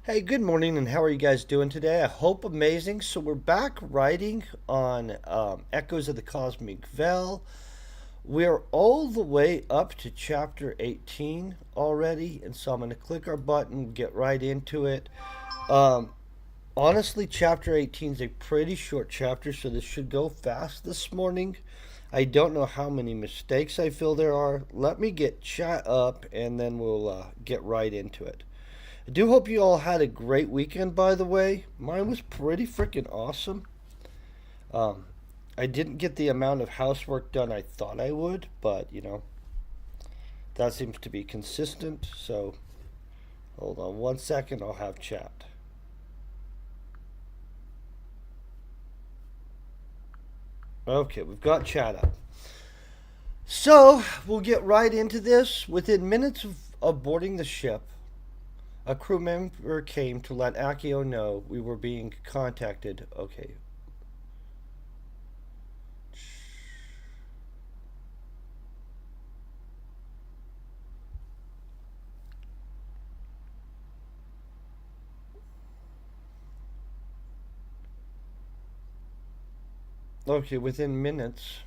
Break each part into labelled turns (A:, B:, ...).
A: Hey, good morning, and how are you guys doing today? I hope amazing. So, we're back writing on Echoes of the Cosmic Veil. We're all the way up to chapter 18 already, and so I'm going to click our button, get right into it. Um, Honestly, chapter 18 is a pretty short chapter, so this should go fast this morning. I don't know how many mistakes I feel there are. Let me get chat up, and then we'll get right into it. I do hope you all had a great weekend, by the way. Mine was pretty freaking awesome. Um, I didn't get the amount of housework done I thought I would, but that seems to be consistent. So hold on one second, I'll have chat. Okay, we've got chat up. So we'll get right into this. Within minutes of boarding the ship, a crew member came to let Akio know we were being contacted. Okay, okay, within minutes.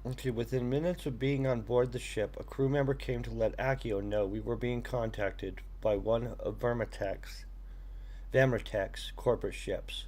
A: Okay, within minutes of being on board the ship, a crew member came to let Akio know we were being contacted by one of Vermitech's corporate ships.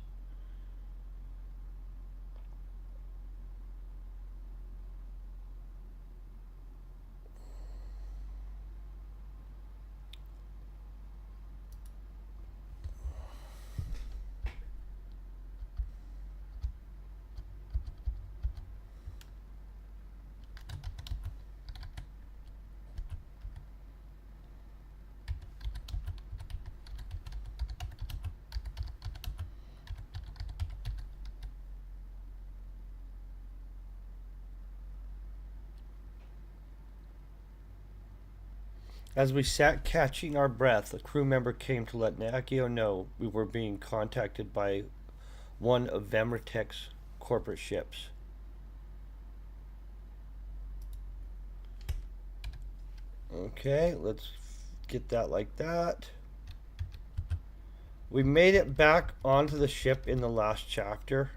A: As we sat catching our breath, a crew member came to let Akio know we were being contacted by one of Vermitech's corporate ships. Okay, let's get that like that. We made it back onto the ship in the last chapter.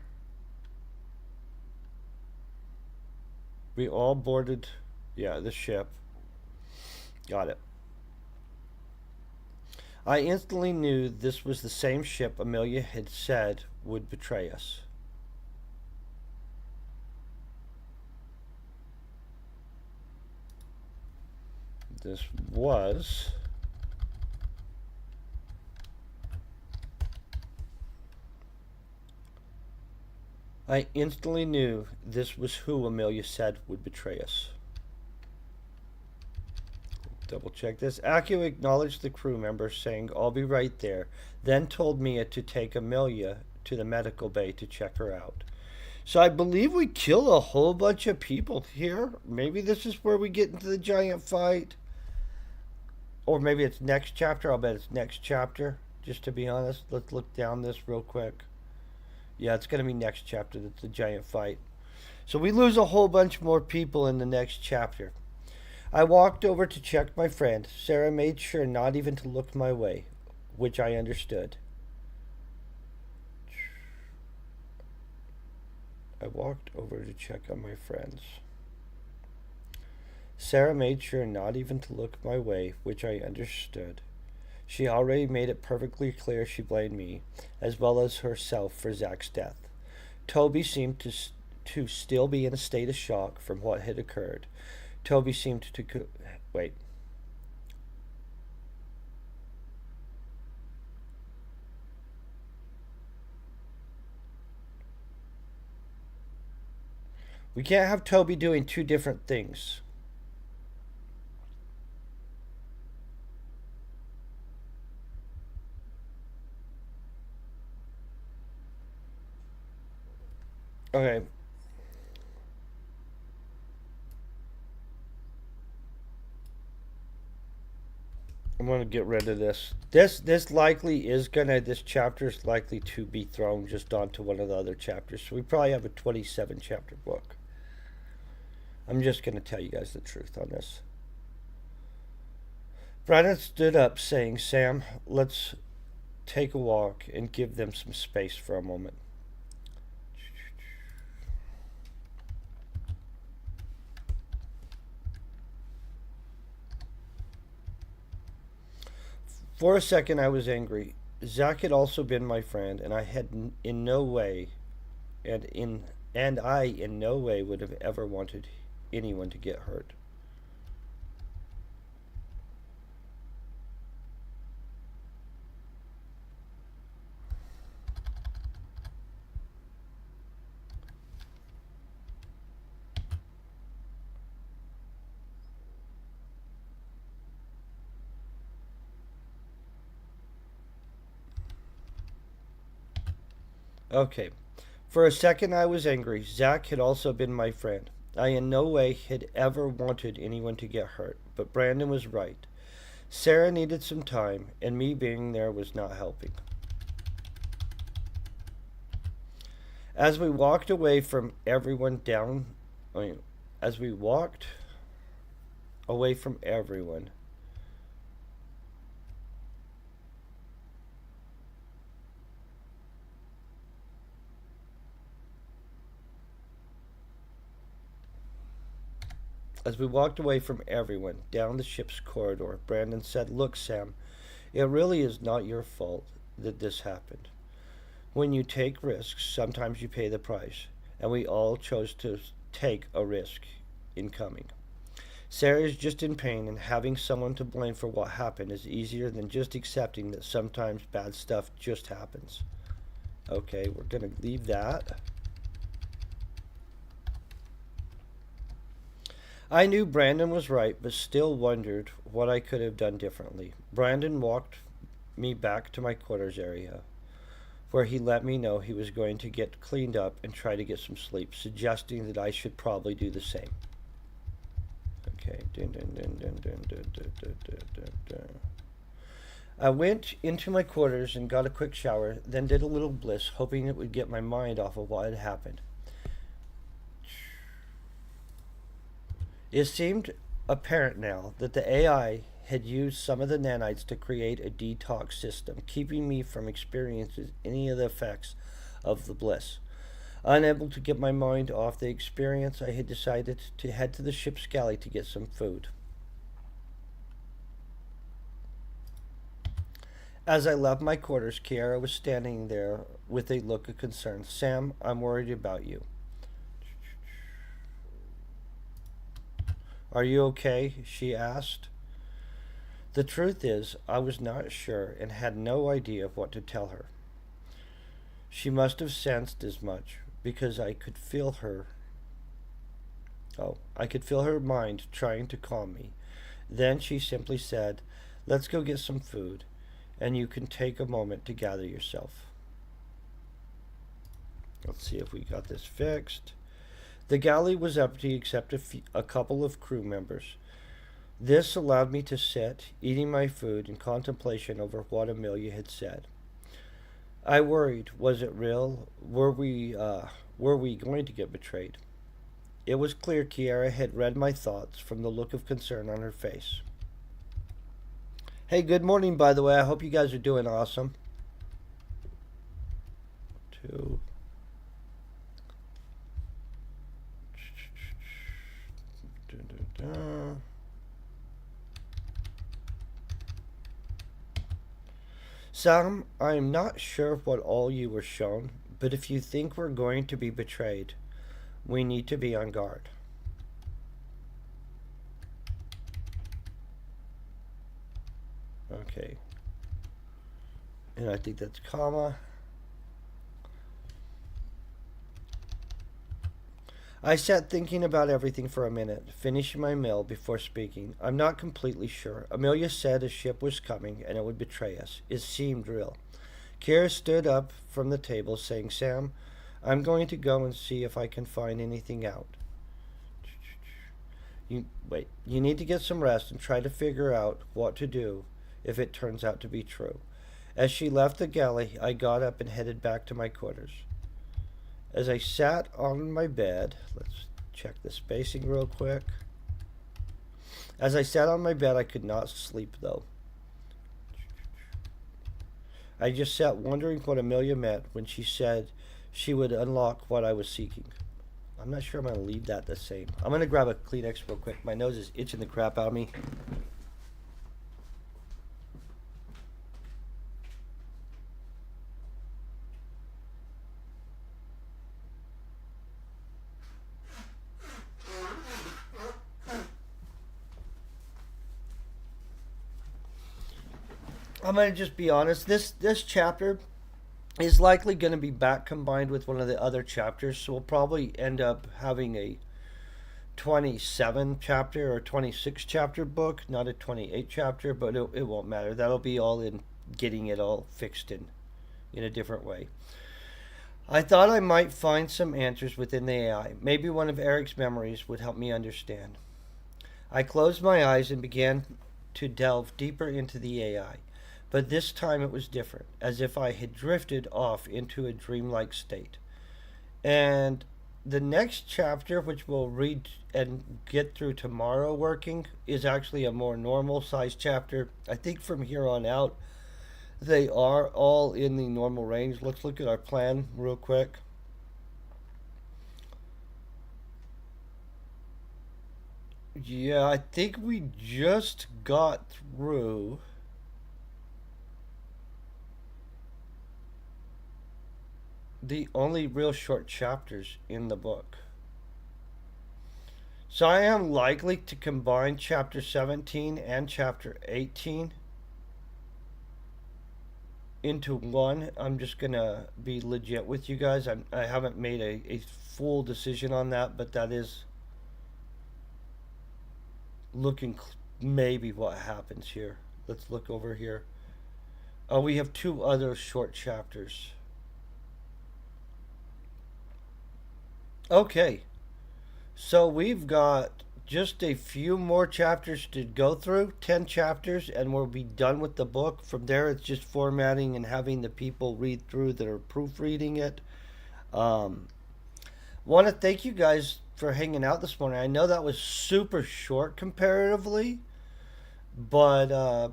A: We all boarded, the ship. Got it. I instantly knew this was the same ship Amelia had said would betray us. This was. I instantly knew this was who Amelia said would betray us. Double check this. Akio acknowledged the crew member, saying, I'll be right there, then told Mia to take Amelia to the medical bay to check her out. So I believe we kill a whole bunch of people here. Maybe this is where we get into the giant fight. Or maybe it's next chapter. I'll bet it's next chapter. Just to be honest, let's look down this real quick. Yeah, it's going to be next chapter. That's the giant fight. So we lose a whole bunch more people in the next chapter. I walked over to check my friend. Sarah made sure not even to look my way, which I understood. I walked over to check on my friends. Sarah made sure not even to look my way, which I understood. She already made it perfectly clear she blamed me, as well as herself, for Zach's death. Toby seemed to still be in a state of shock from what had occurred. Toby seemed to. Wait. We can't have Toby doing two different things. Okay. I'm gonna get rid of this. This chapter is likely to be thrown just onto one of the other chapters. So we probably have a 27 chapter book. I'm just gonna tell you guys the truth on this. Brandon stood up, saying, "Sam, let's take a walk and give them some space for a moment." For a second, I was angry. Zach had also been my friend, and I had in no way, and in and I in no way would have ever wanted anyone to get hurt. Okay. For a second, I was angry. Zach had also been my friend. I in no way had ever wanted anyone to get hurt, but Brandon was right. Sarah needed some time, and me being there was not helping. As we walked away from everyone down, I mean, as we walked away from everyone, as we walked away from everyone down the ship's corridor, Brandon said, "Look, Sam, it really is not your fault that this happened. When you take risks, sometimes you pay the price, and we all chose to take a risk in coming. Sarah is just in pain, and having someone to blame for what happened is easier than just accepting that sometimes bad stuff just happens." Okay, we're going to leave that. I knew Brandon was right, but still wondered what I could have done differently. Brandon walked me back to my quarters area, where he let me know he was going to get cleaned up and try to get some sleep, suggesting that I should probably do the same. Okay. Dun, dun, dun, dun, dun, dun, dun, dun, dun, dun, dun. I went into my quarters and got a quick shower, then did a little bliss, hoping it would get my mind off of what had happened. It seemed apparent now that the AI had used some of the nanites to create a detox system, keeping me from experiencing any of the effects of the bliss. Unable to get my mind off the experience, I had decided to head to the ship's galley to get some food. As I left my quarters, Kiara was standing there with a look of concern. "Sam, I'm worried about you." "Are you okay?" she asked. The truth is, I was not sure and had no idea of what to tell her. She must have sensed as much because I could feel her mind trying to calm me. Then she simply said, "Let's go get some food, and you can take a moment to gather yourself." Let's see if we got this fixed. The galley was empty except a couple of crew members. This allowed me to sit, eating my food, in contemplation over what Amelia had said. I worried, was it real? Were we going to get betrayed? It was clear Kiara had read my thoughts from the look of concern on her face. Hey, good morning, by the way. I hope you guys are doing awesome. Two. Sam, I am not sure what all you were shown, but if you think we're going to be betrayed, we need to be on guard. Okay. And I think that's comma. I sat thinking about everything for a minute, finishing my meal before speaking. I'm not completely sure. Amelia said a ship was coming and it would betray us. It seemed real. Kira stood up from the table, saying, "Sam, I'm going to go and see if I can find anything out. You need to get some rest and try to figure out what to do if it turns out to be true. As she left the galley, I got up and headed back to my quarters. As I sat on my bed, let's check the spacing real quick. As I sat on my bed, I could not sleep, though. I just sat wondering what Amelia meant when she said she would unlock what I was seeking. I'm not sure I'm going to leave that the same. I'm going to grab a Kleenex real quick. My nose is itching the crap out of me. I'm going to just be honest. This chapter is likely going to be back combined with one of the other chapters, so we'll probably end up having a 27 chapter or 26 chapter book, not a 28 chapter, but it won't matter. That'll be all in getting it all fixed in a different way. I thought I might find some answers within the AI. Maybe one of Eric's memories would help me understand. I closed my eyes and began to delve deeper into the AI. But this time it was different, as if I had drifted off into a dreamlike state. And the next chapter, which we'll read and get through tomorrow working, is actually a more normal sized chapter. I think from here on out, they are all in the normal range. Let's look at our plan real quick. Yeah, I think we just got through the only real short chapters in the book. So I am likely to combine chapter 17 and chapter 18 into one. I'm just going to be legit with you guys. I haven't made a full decision on that, but that is looking maybe what happens here. Let's look over here. We have two other short chapters. Okay, so we've got just a few more chapters to go through, 10 chapters, and we'll be done with the book. From there, it's just formatting and having the people read through that are proofreading it. Want to thank you guys for hanging out this morning. I know that was super short comparatively, but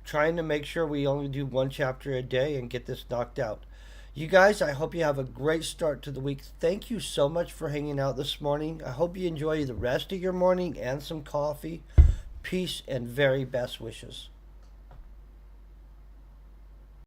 A: trying to make sure we only do one chapter a day and get this knocked out. You guys, I hope you have a great start to the week. Thank you so much for hanging out this morning. I hope you enjoy the rest of your morning and some coffee. Peace and very best wishes.